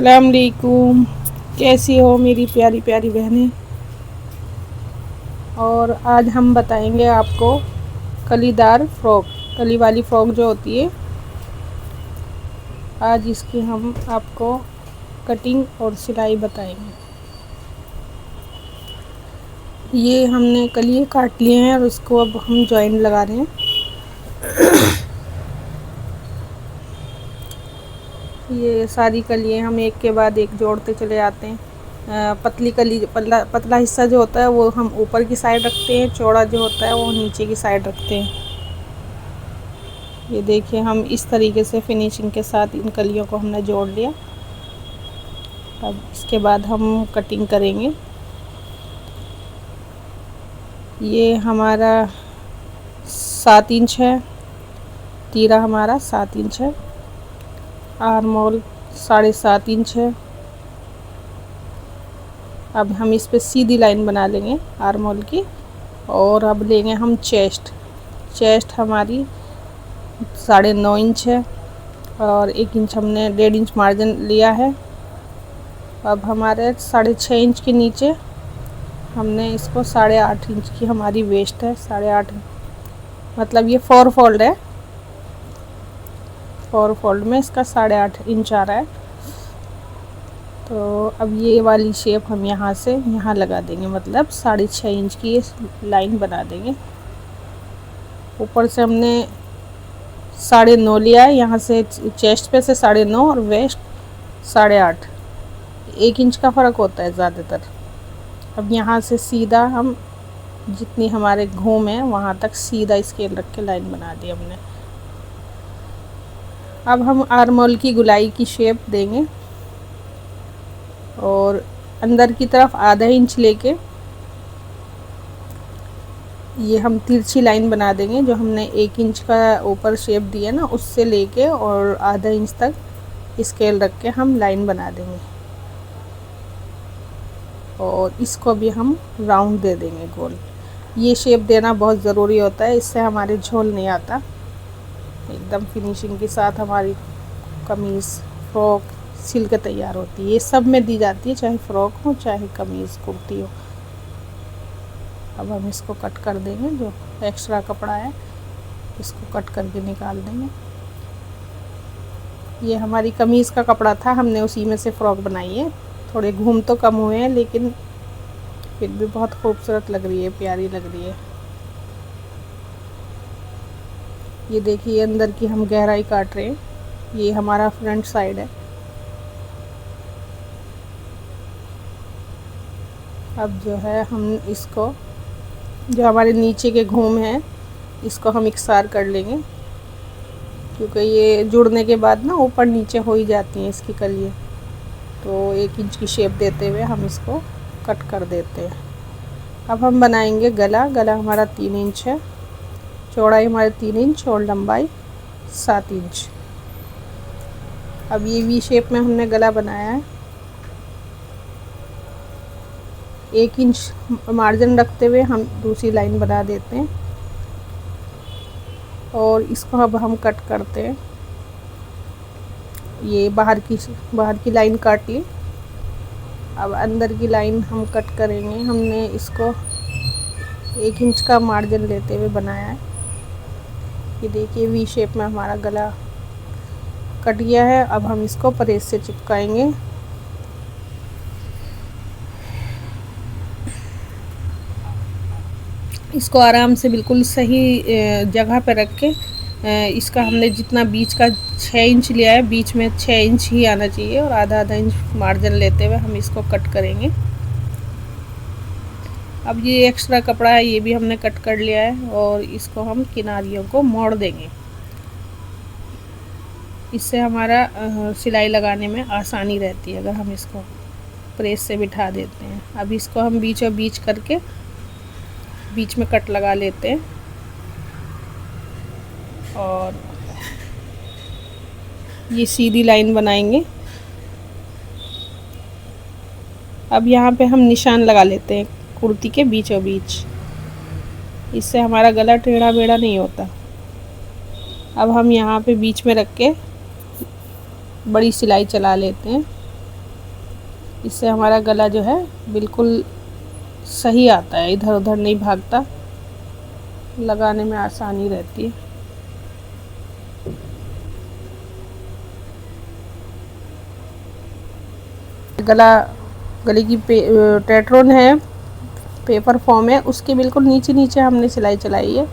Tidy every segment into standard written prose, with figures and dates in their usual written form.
अस्सलाम वालेकुम। कैसी हो मेरी प्यारी प्यारी बहनें। और आज हम बताएंगे आपको कलीदार फ़्रॉक, कली वाली फ़्रॉक जो होती है, आज इसकी हम आपको कटिंग और सिलाई बताएंगे। ये हमने कली काट लिए हैं और उसको अब हम जॉइंट लगा रहे हैं। ये सारी कलियाँ हम एक के बाद एक जोड़ते चले आते हैं। पतली कली पतला हिस्सा जो होता है वो हम ऊपर की साइड रखते हैं, चौड़ा जो होता है वो नीचे की साइड रखते हैं। ये देखिए, हम इस तरीके से फिनिशिंग के साथ इन कलियों को हमने जोड़ लिया। अब इसके बाद हम कटिंग करेंगे। ये हमारा 7 इंच है, तीरा हमारा 7 इंच है, आर्म होल 7.5 इंच है। अब हम इस पे सीधी लाइन बना लेंगे आर्म होल की। और अब लेंगे हम चेस्ट हमारी 9.5 इंच है और 1 इंच हमने 1.5 इंच मार्जिन लिया है। अब हमारे 6.5 इंच के नीचे हमने इसको 8.5 इंच की हमारी वेस्ट है। 8.5 मतलब ये 4 फोल्ड है, 4 फोल्ड में इसका 8.5 इंच आ रहा है। तो अब ये वाली शेप हम यहाँ से यहाँ लगा देंगे, मतलब 6.5 इंच की ये लाइन बना देंगे। ऊपर से हमने 9.5 लिया है, यहाँ से चेस्ट पे से 9.5 और वेस्ट 8.5, 1 इंच का फ़र्क होता है ज़्यादातर। अब यहाँ से सीधा हम जितनी हमारे घूम है वहाँ तक सीधा स्केल रख के लाइन बना दी हमने। अब हम आर्म होल की गुलाई की शेप देंगे और अंदर की तरफ आधा इंच लेके ये हम तिरछी लाइन बना देंगे। जो हमने 1 इंच का ऊपर शेप दिया ना, उससे लेके और आधा इंच तक स्केल रख के हम लाइन बना देंगे। और इसको भी हम राउंड दे देंगे गोल। ये शेप देना बहुत ज़रूरी होता है, इससे हमारे झोल नहीं आता। एकदम फिनिशिंग के साथ हमारी कमीज़ फ्रॉक सिल के तैयार होती है। ये सब में दी जाती है, चाहे फ़्रॉक हो चाहे कमीज़ कुर्ती हो। अब हम इसको कट कर देंगे, जो एक्स्ट्रा कपड़ा है इसको कट करके निकाल देंगे। ये हमारी कमीज़ का कपड़ा था, हमने उसी में से फ़्रॉक बनाई है। थोड़े घूम तो कम हुए हैं लेकिन फिर भी बहुत खूबसूरत लग रही है, प्यारी लग रही है। ये देखिए, अंदर की हम गहराई काट रहे हैं। ये हमारा फ्रंट साइड है। अब जो है हम इसको, जो हमारे नीचे के घूम हैं, इसको हम इकसार कर लेंगे, क्योंकि ये जुड़ने के बाद ना ऊपर नीचे हो ही जाती हैं इसकी कलियाँ। तो 1 इंच की शेप देते हुए हम इसको कट कर देते हैं। अब हम बनाएंगे गला हमारा 3 इंच है, चौड़ाई हमारी 3 इंच और लंबाई 7 इंच। अब ये वी शेप में हमने गला बनाया है। 1 इंच मार्जिन रखते हुए हम दूसरी लाइन बना देते हैं और इसको अब हम कट करते हैं। ये बाहर की लाइन काट ली। अब अंदर की लाइन हम कट करेंगे। हमने इसको 1 इंच का मार्जिन लेते हुए बनाया है। ये देखिए, वी शेप में हमारा गला कट गया है। अब हम इसको प्रेस से चिपकाएंगे। इसको आराम से बिल्कुल सही जगह पर रख के, इसका हमने जितना बीच का 6 इंच लिया है, बीच में 6 इंच ही आना चाहिए और आधा इंच मार्जिन लेते हुए हम इसको कट करेंगे। अब ये एक्स्ट्रा कपड़ा है, ये भी हमने कट कर लिया है और इसको हम किनारियों को मोड़ देंगे। इससे हमारा सिलाई लगाने में आसानी रहती है अगर हम इसको प्रेस से बिठा देते हैं। अब इसको हम बीचों बीच करके बीच में कट लगा लेते हैं और ये सीधी लाइन बनाएंगे। अब यहाँ पे हम निशान लगा लेते हैं कुर्ती के बीचों बीच, इससे हमारा गला टेढ़ा बेढ़ा नहीं होता। अब हम यहाँ पे बीच में रख के बड़ी सिलाई चला लेते हैं इससे हमारा गला जो है बिल्कुल सही आता है, इधर उधर नहीं भागता, लगाने में आसानी रहती है। गले की टेट्रोन है, पेपर फॉर्म है, उसके बिल्कुल नीचे नीचे हमने सिलाई चलाई है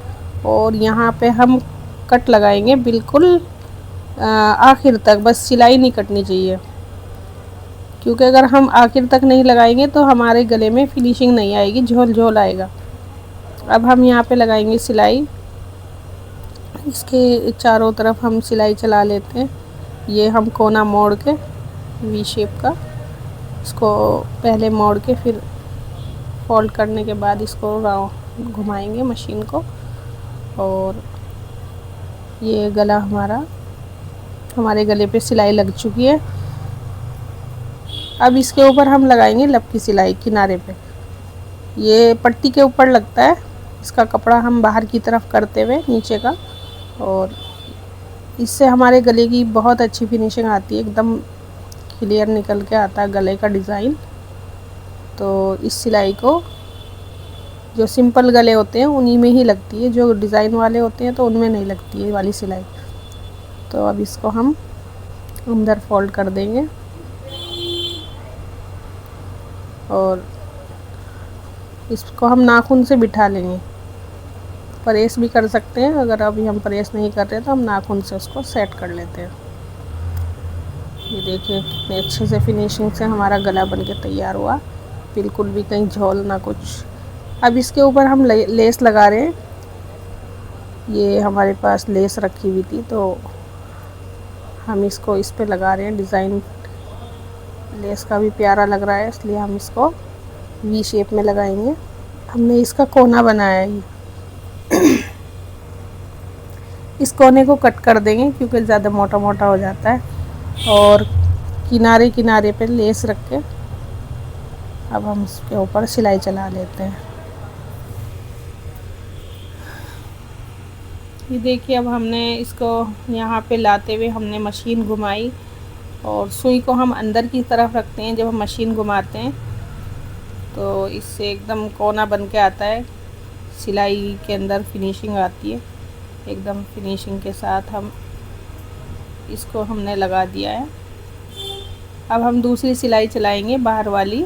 और यहाँ पे हम कट लगाएंगे बिल्कुल आखिर तक। बस सिलाई नहीं कटनी चाहिए, क्योंकि अगर हम आखिर तक नहीं लगाएंगे तो हमारे गले में फिनिशिंग नहीं आएगी, झोल झोल आएगा। अब हम यहाँ पे लगाएंगे सिलाई, इसके चारों तरफ हम सिलाई चला लेते हैं। ये हम कोना मोड़ के वी शेप का इसको पहले मोड़ के फिर फोल्ड करने के बाद इसको राउंड घुमाएंगे मशीन को, और ये गला हमारे गले पे सिलाई लग चुकी है। अब इसके ऊपर हम लगाएंगे लब की सिलाई किनारे पे। ये पट्टी के ऊपर लगता है, इसका कपड़ा हम बाहर की तरफ करते हुए नीचे का, और इससे हमारे गले की बहुत अच्छी फिनिशिंग आती है, एकदम क्लियर निकल के आता है गले का डिज़ाइन। तो इस सिलाई को जो सिंपल गले होते हैं उन्हीं में ही लगती है, जो डिज़ाइन वाले होते हैं तो उनमें नहीं लगती है वाली सिलाई। तो अब इसको हम अंदर फोल्ड कर देंगे और इसको हम नाखून से बिठा लेंगे। प्रेस भी कर सकते हैं, अगर अभी हम प्रेस नहीं कर रहे तो हम नाखून से उसको सेट कर लेते हैं। ये देखिए कितने अच्छे से फिनिशिंग से हमारा गला बन के तैयार हुआ, बिल्कुल भी कहीं झोल ना कुछ। अब इसके ऊपर हम लेस लगा रहे हैं। ये हमारे पास लेस रखी हुई थी तो हम इसको इस पे लगा रहे हैं। डिज़ाइन लेस का भी प्यारा लग रहा है, इसलिए हम इसको वी शेप में लगाएंगे। हमने इसका कोना बनाया है, इस कोने को कट कर देंगे क्योंकि ज़्यादा मोटा मोटा हो जाता है, और किनारे किनारे पे लेस रख के अब हम इसके ऊपर सिलाई चला लेते हैं। ये देखिए अब हमने इसको यहाँ पे लाते हुए हमने मशीन घुमाई, और सुई को हम अंदर की तरफ रखते हैं जब हम मशीन घुमाते हैं, तो इससे एकदम कोना बन के आता है, सिलाई के अंदर फिनिशिंग आती है एकदम फिनिशिंग के साथ। हम इसको हमने लगा दिया है। अब हम दूसरी सिलाई चलाएंगे, बाहर वाली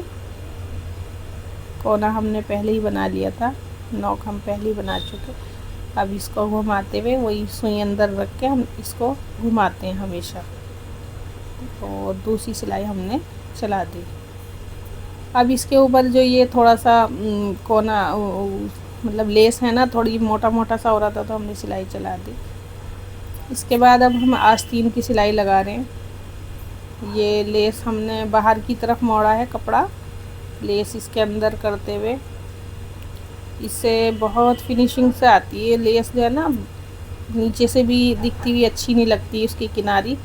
कोना हमने पहले ही बना लिया था, नॉक हम पहले ही बना चुके। अब इसको घुमाते हुए वही सुई अंदर रख के हम इसको घुमाते हैं हमेशा, और दूसरी सिलाई हमने चला दी। अब इसके ऊपर जो ये थोड़ा सा कोना मतलब लेस है ना, थोड़ी मोटा मोटा सा हो रहा था तो हमने सिलाई चला दी। इसके बाद अब हम आस्तीन की सिलाई लगा रहे हैं। ये लेस हमने बाहर की तरफ मोड़ा है कपड़ा, लेस इसके अंदर करते हुए, इससे बहुत फिनिशिंग से आती है। लेस जो है ना नीचे से भी दिखती हुई अच्छी नहीं लगती उसकी किनारी,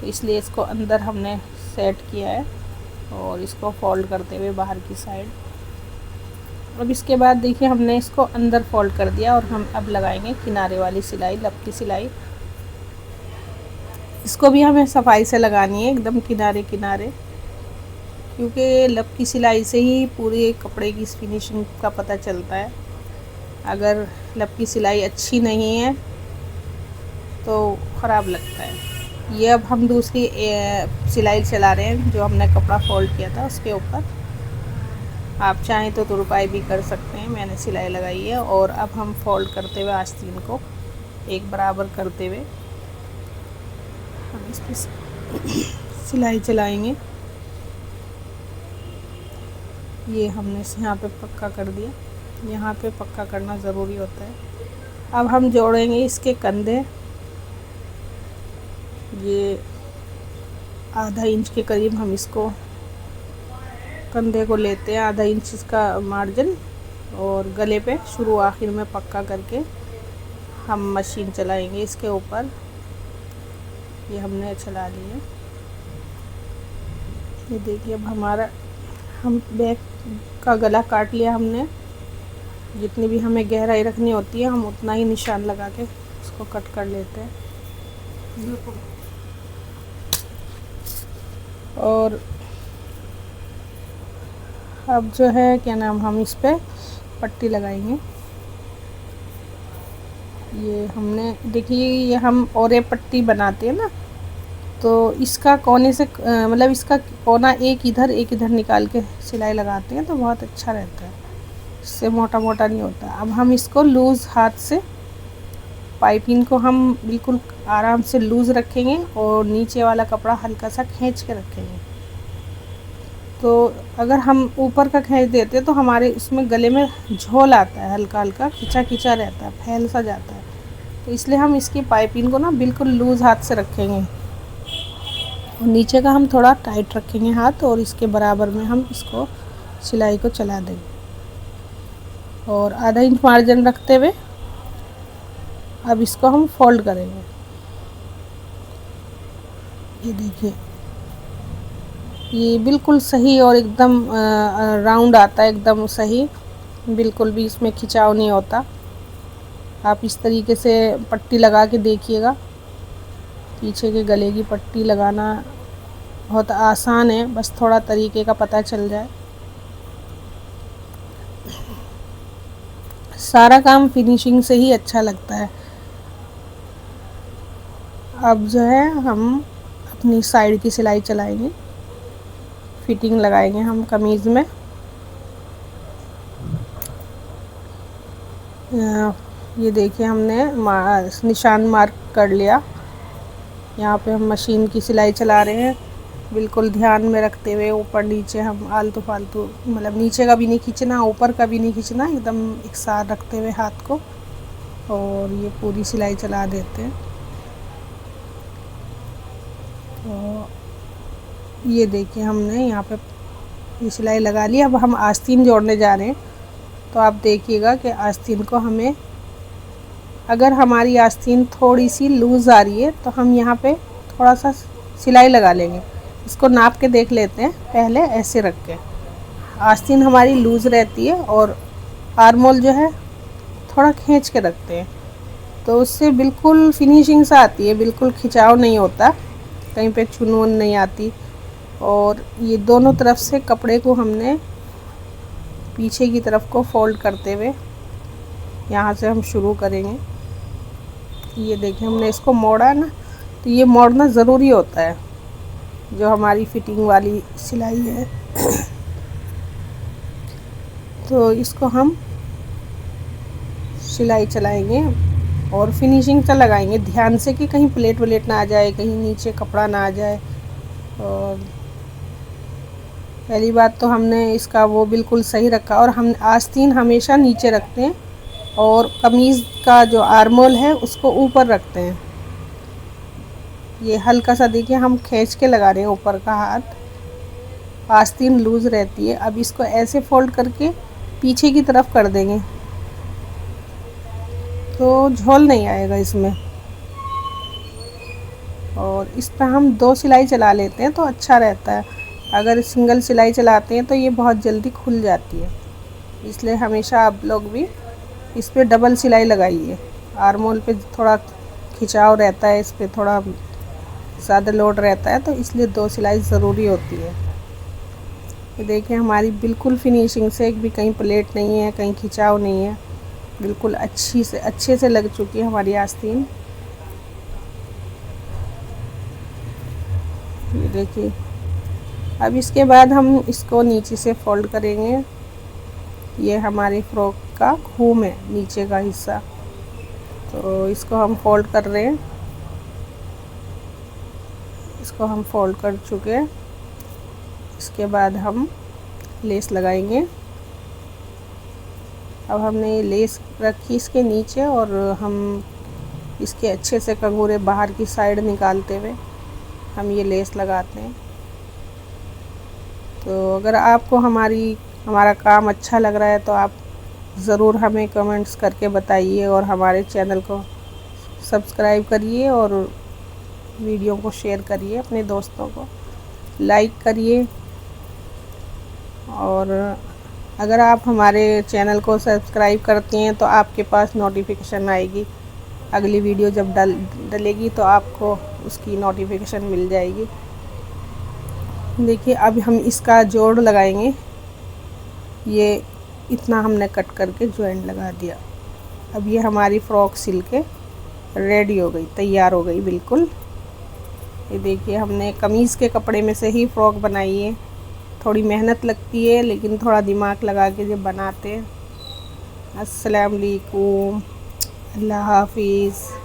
तो इसलिए इसको अंदर हमने सेट किया है और इसको फोल्ड करते हुए बाहर की साइड। अब इसके बाद देखिए हमने इसको अंदर फोल्ड कर दिया, और हम अब लगाएंगे किनारे वाली सिलाई, लब की सिलाई। इसको भी हमें सफाई से लगानी है एकदम किनारे किनारे, क्योंकि लब की सिलाई से ही पूरे कपड़े की फिनिशिंग का पता चलता है। अगर लब की सिलाई अच्छी नहीं है तो ख़राब लगता है। ये अब हम दूसरी सिलाई चला रहे हैं जो हमने कपड़ा फोल्ड किया था उसके ऊपर। आप चाहें तो तुरपाई भी कर सकते हैं, मैंने सिलाई लगाई है। और अब हम फोल्ड करते हुए आस्तीन को एक बराबर करते हुए हम इस पर सिलाई चलाएंगे। ये हमने यहाँ पे पक्का कर दिया, यहाँ पे पक्का करना ज़रूरी होता है। अब हम जोड़ेंगे इसके कंधे, ये आधा इंच के करीब हम इसको कंधे को लेते हैं, आधा इंच इसका मार्जिन, और गले पे शुरू आखिर में पक्का करके हम मशीन चलाएंगे इसके ऊपर। ये हमने चला लिया। ये देखिए अब हम बैक का गला काट लिया हमने। जितनी भी हमें गहराई रखनी होती है हम उतना ही निशान लगा के उसको कट कर लेते हैं। और अब जो है क्या नाम, हम इस पे पट्टी लगाएंगे। ये हमने देखिए, ये हम और पट्टी बनाते हैं ना, तो इसका कोने से मतलब इसका कोना एक इधर निकाल के सिलाई लगाते हैं तो बहुत अच्छा रहता है, इससे मोटा मोटा नहीं होता। अब हम इसको लूज़ हाथ से पाइपिंग को हम बिल्कुल आराम से लूज़ रखेंगे और नीचे वाला कपड़ा हल्का सा खींच के रखेंगे। तो अगर हम ऊपर का खींच देते तो हमारे इसमें गले में झोल आता है, हल्का हल्का खिंचा खिंचा रहता है, फैल सा जाता है। तो इसलिए हम इसकी पाइपिंग को ना बिल्कुल लूज़ हाथ से रखेंगे और नीचे का हम थोड़ा टाइट रखेंगे हाथ, और इसके बराबर में हम इसको सिलाई को चला देंगे और आधा इंच मार्जिन रखते हुए अब इसको हम फोल्ड करेंगे। ये देखिए, ये बिल्कुल सही और एकदम राउंड आता है, एकदम सही, बिल्कुल भी इसमें खिंचाव नहीं होता। आप इस तरीके से पट्टी लगा के देखिएगा। पीछे के गले की पट्टी लगाना बहुत आसान है, बस थोड़ा तरीके का पता चल जाए। सारा काम फिनिशिंग से ही अच्छा लगता है। अब जो है हम अपनी साइड की सिलाई चलाएंगे, फिटिंग लगाएंगे हम कमीज़ में। ये देखिए, हमने निशान मार्क कर लिया। यहाँ पे हम मशीन की सिलाई चला रहे हैं, बिल्कुल ध्यान में रखते हुए। ऊपर नीचे हम आलतू फालतू, मतलब नीचे का भी नहीं खींचना, ऊपर का भी नहीं खींचना, एकदम एक साथ रखते हुए हाथ को, और ये पूरी सिलाई चला देते हैं। तो ये देखिए, हमने यहाँ पे ये सिलाई लगा ली। अब हम आस्तीन जोड़ने जा रहे हैं। तो आप देखिएगा कि आस्तीन को हमें, अगर हमारी आस्तीन थोड़ी सी लूज़ आ रही है तो हम यहाँ पे थोड़ा सा सिलाई लगा लेंगे। इसको नाप के देख लेते हैं पहले, ऐसे रख के। आस्तीन हमारी लूज़ रहती है और आर्मोल जो है थोड़ा खींच के रखते हैं, तो उससे बिल्कुल फिनिशिंग सा आती है, बिल्कुल खिंचाव नहीं होता, कहीं पे चुन वुन नहीं आती। और ये दोनों तरफ से कपड़े को हमने पीछे की तरफ को फोल्ड करते हुए यहाँ से हम शुरू करेंगे। ये देखिए, हमने इसको मोड़ा ना, तो ये मोड़ना ज़रूरी होता है जो हमारी फिटिंग वाली सिलाई है। तो इसको हम सिलाई चलाएंगे और फिनिशिंग से लगाएंगे ध्यान से कि कहीं प्लेट वलेट ना आ जाए, कहीं नीचे कपड़ा ना आ जाए। और पहली बात तो हमने इसका वो बिल्कुल सही रखा, और हम आस्तीन हमेशा नीचे रखते हैं और कमीज़ का जो आर्मोल है उसको ऊपर रखते हैं। ये हल्का सा देखिए, हम खींच के लगा रहे हैं ऊपर का हाथ, आस्तीन लूज़ रहती है। अब इसको ऐसे फोल्ड करके पीछे की तरफ कर देंगे तो झोल नहीं आएगा इसमें। और इस पर हम 2 सिलाई चला लेते हैं तो अच्छा रहता है। अगर सिंगल सिलाई चलाते हैं तो ये बहुत जल्दी खुल जाती है, इसलिए हमेशा आप लोग भी इस पर डबल सिलाई लगाइए। आर्मोल पे थोड़ा खिंचाव रहता है, इस पर थोड़ा ज़्यादा लोड रहता है, तो इसलिए 2 सिलाई ज़रूरी होती है। ये देखिए, हमारी बिल्कुल फिनिशिंग से, एक भी कहीं प्लेट नहीं है, कहीं खिंचाव नहीं है, बिल्कुल अच्छे से लग चुकी है हमारी आस्तीन। ये देखिए, अब इसके बाद हम इसको नीचे से फोल्ड करेंगे। ये हमारी फ्रॉक का घूम है, नीचे का हिस्सा, तो इसको हम फोल्ड कर रहे हैं। इसको हम फोल्ड कर चुके हैं। इसके बाद हम लेस लगाएंगे। अब हमने ये लेस रखी इसके नीचे, और हम इसके अच्छे से कंगूरे बाहर की साइड निकालते हुए हम ये लेस लगाते हैं। तो अगर आपको हमारा काम अच्छा लग रहा है तो आप ज़रूर हमें कमेंट्स करके बताइए, और हमारे चैनल को सब्सक्राइब करिए, और वीडियो को शेयर करिए, अपने दोस्तों को लाइक करिए। और अगर आप हमारे चैनल को सब्सक्राइब करती हैं तो आपके पास नोटिफिकेशन आएगी, अगली वीडियो जब डलेगी तो आपको उसकी नोटिफिकेशन मिल जाएगी। देखिए, अब हम इसका जोड़ लगाएंगे। ये इतना हमने कट करके जॉइंट लगा दिया। अब ये हमारी फ़्रॉक सिल के रेडी हो गई, तैयार हो गई बिल्कुल। ये देखिए हमने कमीज़ के कपड़े में से ही फ़्रॉक बनाई है। थोड़ी मेहनत लगती है लेकिन थोड़ा दिमाग लगा के जब बनाते हैं। अस्सलाम वालेकुम, अल्लाह हाफिज़।